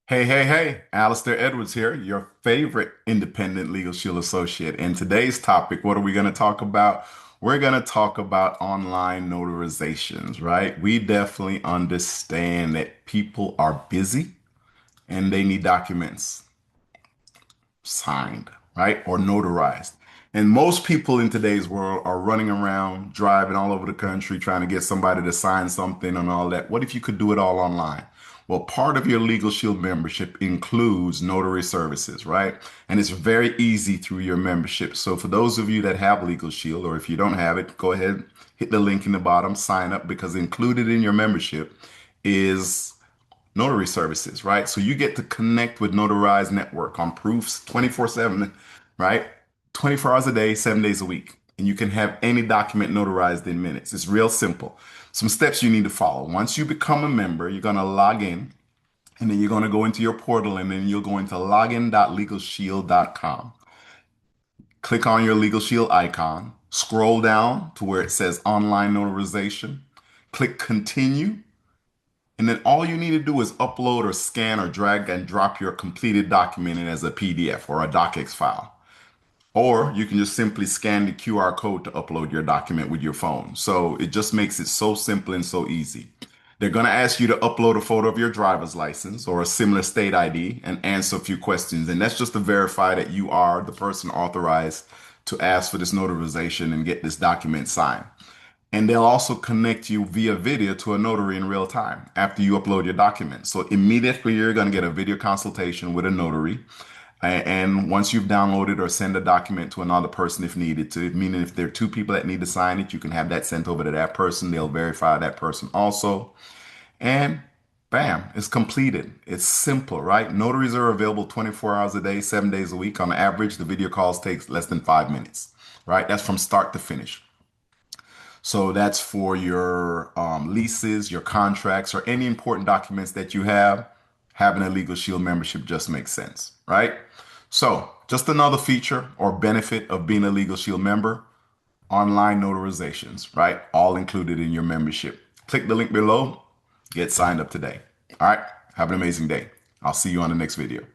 Hey, hey, hey, Alistair Edwards here, your favorite independent Legal Shield associate. And today's topic, what are we going to talk about? We're going to talk about online notarizations, right? We definitely understand that people are busy and they need documents signed, right? Or notarized. And most people in today's world are running around, driving all over the country, trying to get somebody to sign something and all that. What if you could do it all online? Well, part of your Legal Shield membership includes notary services, right? And it's very easy through your membership. So for those of you that have Legal Shield, or if you don't have it, go ahead, hit the link in the bottom, sign up, because included in your membership is notary services, right? So you get to connect with Notarized Network on proofs 24/7, right? 24 hours a day, 7 days a week. And you can have any document notarized in minutes. It's real simple. Some steps you need to follow. Once you become a member, you're going to log in and then you're going to go into your portal and then you'll go into login.legalshield.com. Click on your Legal Shield icon, scroll down to where it says online notarization, click continue, and then all you need to do is upload or scan or drag and drop your completed document in as a PDF or a docx file. Or you can just simply scan the QR code to upload your document with your phone. So it just makes it so simple and so easy. They're going to ask you to upload a photo of your driver's license or a similar state ID and answer a few questions. And that's just to verify that you are the person authorized to ask for this notarization and get this document signed. And they'll also connect you via video to a notary in real time after you upload your document. So immediately you're going to get a video consultation with a notary. And once you've downloaded or send a document to another person if needed to, meaning if there are two people that need to sign it, you can have that sent over to that person. They'll verify that person also. And bam, it's completed. It's simple, right? Notaries are available 24 hours a day, 7 days a week. On average, the video calls takes less than 5 minutes, right? That's from start to finish. So that's for your leases, your contracts, or any important documents that you have. Having a Legal Shield membership just makes sense, right? So, just another feature or benefit of being a Legal Shield member, online notarizations, right? All included in your membership. Click the link below, get signed up today. All right, have an amazing day. I'll see you on the next video.